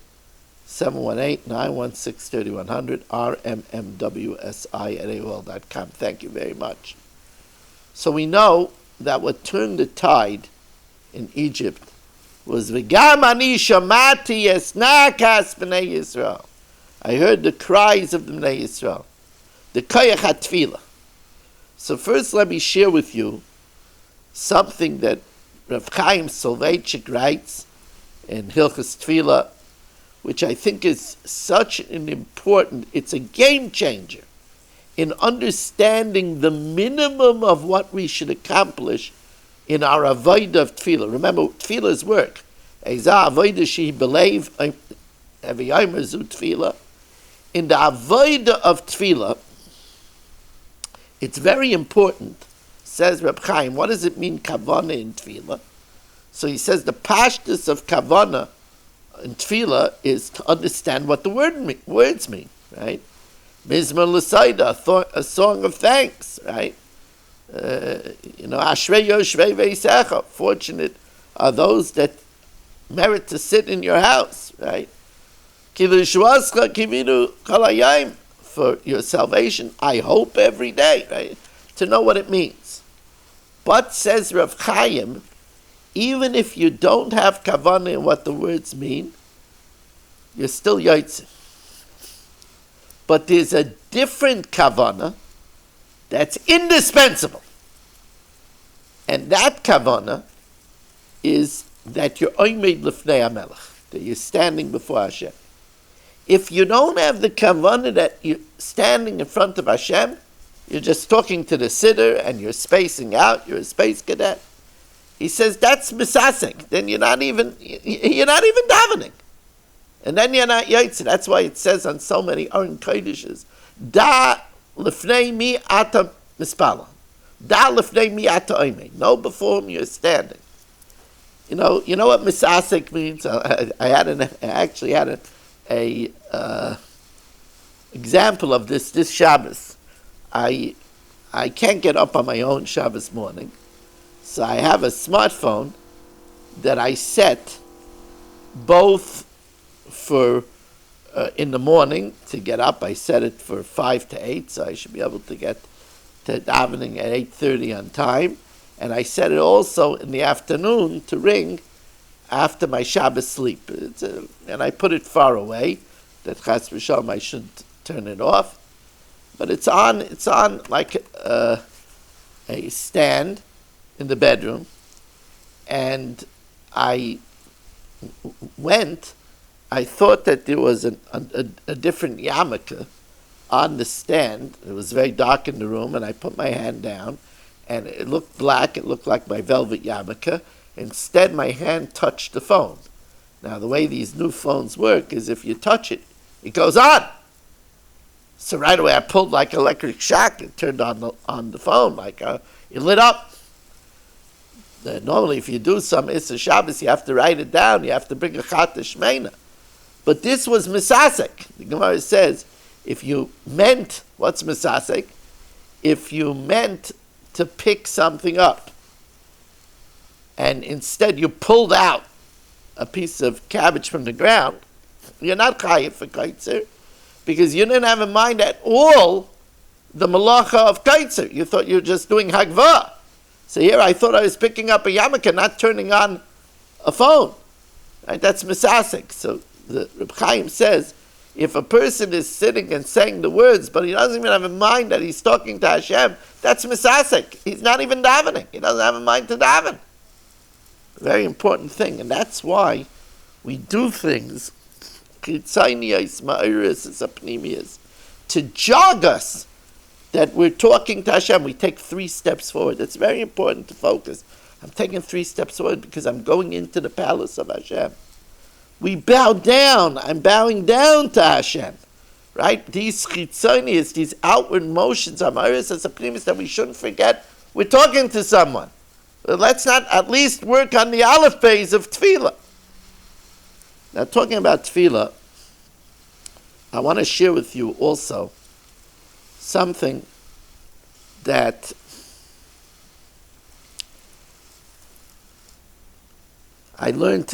718-916-3100, rmmwsi@aol.com. Thank you very much. So we know that what turned the tide in Egypt was V'gam ani shamati esnakas b'nei Yisrael. I heard the cries of the Bnei Yisrael, the koyach hatfilah. So first let me share with you something that Rav Chaim Soloveitchik writes in Hilchos Tefillah, which I think is such an important, it's a game changer in understanding the minimum of what we should accomplish in our avodah of tefillah. Remember, tefillah is work. Eza avodah she believe every yomer zu tefillah. In the avodah of tefillah, it's very important. Says Reb Chaim, what does it mean kavana in tefillah? So he says the pashtus of kavana in tefillah is to understand what the words mean, right? Mizmor l'saida, a song of thanks, right? Ashrei Yoshrei Veisecha, fortunate are those that merit to sit in your house, right? Ki l'shvascha kivinu kol hayom, for your salvation, I hope every day, right? To know what it means. But says Rav Chaim, even if you don't have kavanah in what the words mean, you're still yotze. But there's a different kavanah that's indispensable. And that kavanah is that you're oimed lifnei HaMelech, that you're standing before Hashem. If you don't have the kavanah that you're standing in front of Hashem, you're just talking to the siddur and you're spacing out, you're a space cadet. He says that's misasek. Then you're not even davening. And then you're not yotze. That's why it says on so many Aron Kodeshes, da lifnei mi ata mispala. Da lifnei mi ata oimei. Know before whom you're standing. You know what misasek means? I actually had a example of this Shabbos. I can't get up on my own Shabbos morning, so I have a smartphone that I set both for in the morning to get up. I set it for 5 to 8, so I should be able to get to davening at 8:30 on time. And I set it also in the afternoon to ring after my Shabbos sleep. And I put it far away, that chas v'shalom I shouldn't turn it off. But it's on like a stand in the bedroom. And I thought that there was a different yarmulke on the stand. It was very dark in the room, and I put my hand down, and it looked black. It looked like my velvet yarmulke. Instead, my hand touched the phone. Now, the way these new phones work is if you touch it, it goes on. So right away, I pulled like electric shock. It turned on the phone, like it lit up. Normally, if you do some Issa Shabbos, you have to write it down. You have to bring a Chat Shmeina. But this was misasek. The Gemara says, if you meant, what's misasek? If you meant to pick something up, and instead you pulled out a piece of cabbage from the ground, you're not chayiv for kaitzer, because you didn't have in mind at all the malacha of kaitzer. You thought you were just doing hagvah. So here I thought I was picking up a yarmulke, not turning on a phone. Right? That's misasek. So the Reb Chaim says, if a person is sitting and saying the words, but he doesn't even have in mind that he's talking to Hashem, that's misasek. He's not even davening. He doesn't have in mind to daven. Very important thing, and that's why we do things to jog us that we're talking to Hashem. We take 3 steps forward. It's very important to focus. I'm taking 3 steps forward because I'm going into the palace of Hashem. We bow down. I'm bowing down to Hashem. Right? These chitzonius, these outward motions, amaris as a primus, that we shouldn't forget. We're talking to someone. But let's not at least work on the aleph phase of tefillah. Now, talking about tefillah, I want to share with you also something that I learned.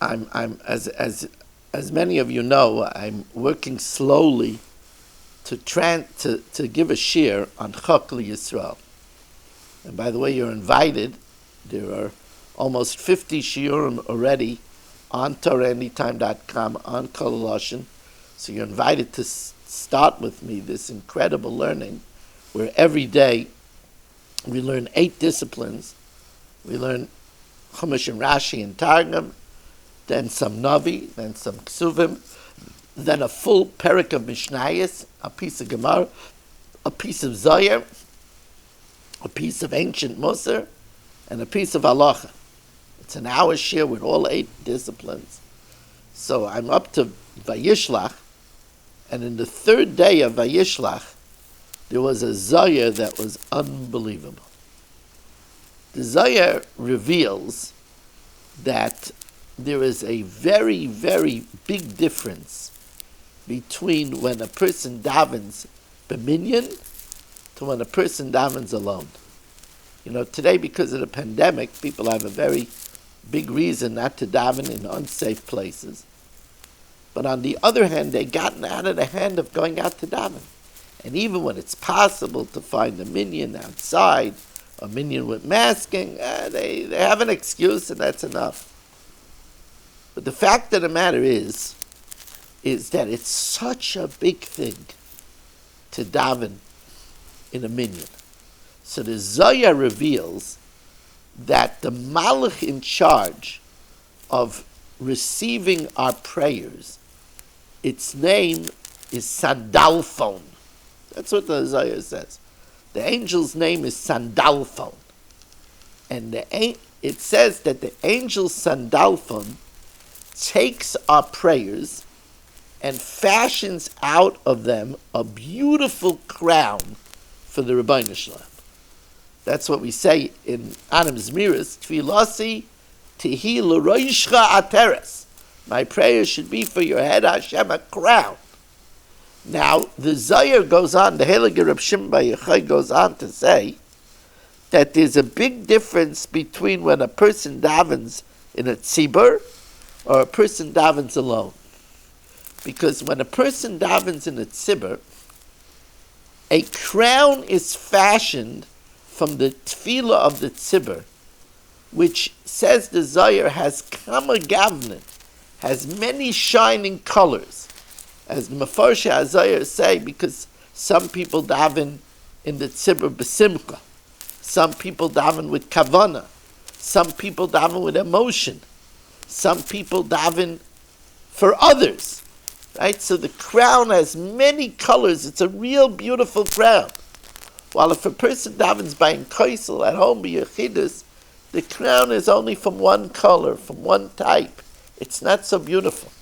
I'm as many of you know, I'm working slowly to give a shir on Chok Yisrael. And by the way, you're invited. There are almost 50 shiurim already on TorahAnytime.com, on Kol Lashon. So you're invited to start with me this incredible learning. where every day we learn 8 disciplines. We learn Chumash and Rashi and Targum, then some Navi, then some Ksuvim, then a full Perek of Mishnayos, a piece of Gemara, a piece of Zohar, a piece of ancient Musar, and a piece of Halacha. It's an hour share with all 8 disciplines. So I'm up to Vayishlach, and in the 3rd day of Vayishlach, there was a Zohar that was unbelievable. The Zohar reveals that there is a very, very big difference between when a person davens b'minyan to when a person davens alone. You know, today because of the pandemic, people have a very big reason not to daven in unsafe places. But on the other hand, they've gotten out of the hand of going out to daven. And even when it's possible to find a minyan outside, a minyan with masking, they have an excuse and that's enough. But the fact of the matter is that it's such a big thing to daven in a minyan. So the Zohar reveals that the Malach in charge of receiving our prayers, its name is Sandalphon. That's what the Zohar says. The angel's name is Sandalphon. And it says that the angel Sandalphon takes our prayers and fashions out of them a beautiful crown for the Rebbeinu Shalom. That's what we say in Adam's Miras, Tfilasi Tihi L'Roishcha Ateres. My prayer should be for your head, Hashem, a crown. Now, the Zohar goes on, the Heilige Reb Shimon Bar Yochai goes on to say that there's a big difference between when a person davens in a tzibur or a person davens alone. Because when a person davens in a tzibur, a crown is fashioned from the tefillah of the tzibur, which says the Zohar has kama gavnin, has many shining colors. As the Mefarshei HaZohar say, because some people daven in the tzibur b'simcha, some people daven with kavana, some people daven with emotion, some people daven for others, right? So the crown has many colors. It's a real beautiful crown. While if a person davens by in kaisel at home by yechidus, the crown is only from one color, from one type. It's not so beautiful.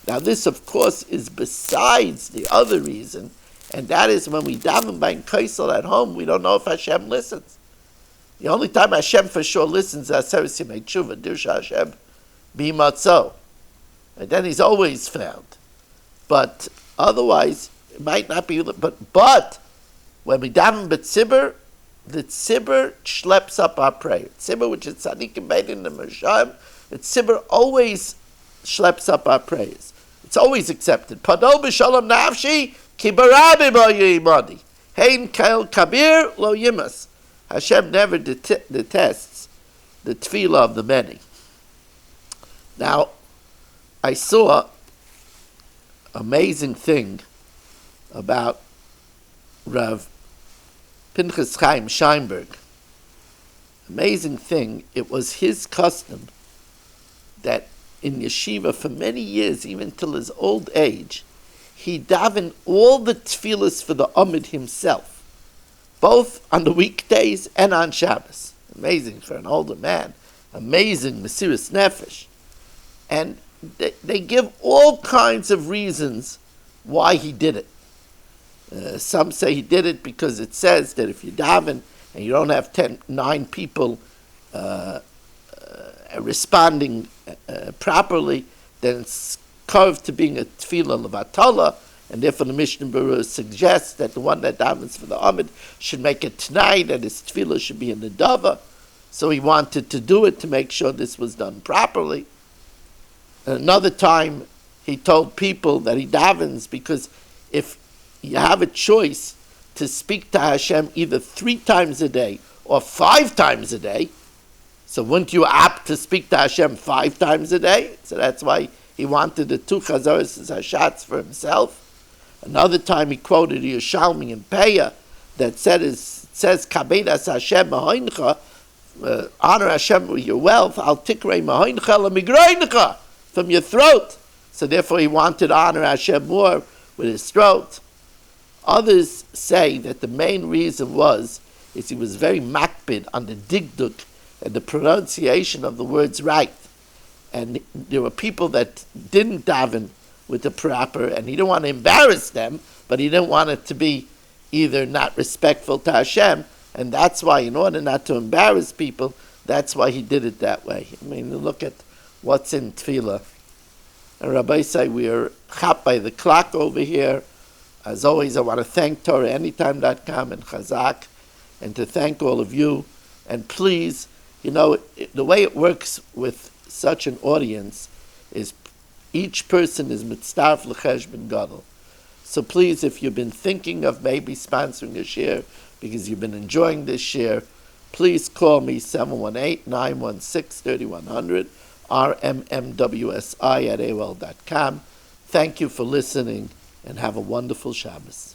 Now this, of course, is besides the other reason, and that is when we daven by in kaisel at home, we don't know if Hashem listens. The only time Hashem for sure listens is Aseres Yemei Tshuva, Dirsha Hashem B'imatzo. And then he's always found. But otherwise, it might not be. But when we daven b'tzibur, the tzibur schleps up our prayer. Tzibur, which is tzaddikim beitin and Meshayim, the tzibur always schleps up our prayers. It's always accepted. Padol b'shalom nafshi ki barabi bo yimadi. Hein kael kabir lo yimas. Hashem never detests the tefillah of the many. Now, I saw amazing thing about Rav Pinchas Chaim Scheinberg. Amazing thing, it was his custom that in yeshiva for many years, even till his old age, he davened all the tefillahs for the Amid himself, both on the weekdays and on Shabbos. Amazing for an older man. Amazing Mesiras Nefesh. And they give all kinds of reasons why he did it. Some say he did it because it says that if you daven and you don't have 9 people responding properly, then it's carved to being a tefillah levatala, and therefore the Mishnah Berurah suggests that the one that davens for the Amid should make it tonight, and his tefillah should be in the dava. So he wanted to do it to make sure this was done properly. And another time, he told people that he davens because if you have a choice to speak to Hashem either 3 times a day or 5 times a day, so wouldn't you opt to speak to Hashem 5 times a day? So that's why he wanted the 2 chazaros as hashatz for himself. Another time he quoted Yerushalmi and Peah that says Kabedas Hashem Mahoincha, honor Hashem with your wealth, Al Tikrei Mahoincha Lamigroincha, from your throat. So therefore he wanted to honor Hashem more with his throat. Others say that the main reason is he was very makbid on the digduk and the pronunciation of the words right. And there were people that didn't daven with the proper, and he didn't want to embarrass them, but he didn't want it to be either not respectful to Hashem, and that's why, in order not to embarrass people, that's why he did it that way. I mean, look at what's in Tefillah. And Rabbi say we are chap by the clock over here. As always, I want to thank TorahAnytime.com and Chazak, and to thank all of you. And please, the way it works with such an audience is each person is mitzarf l'cheshbon gadol. So please, if you've been thinking of maybe sponsoring a share because you've been enjoying this share, please call me 718-916-3100, rmmwsi@aol.com. Thank you for listening, and have a wonderful Shabbos.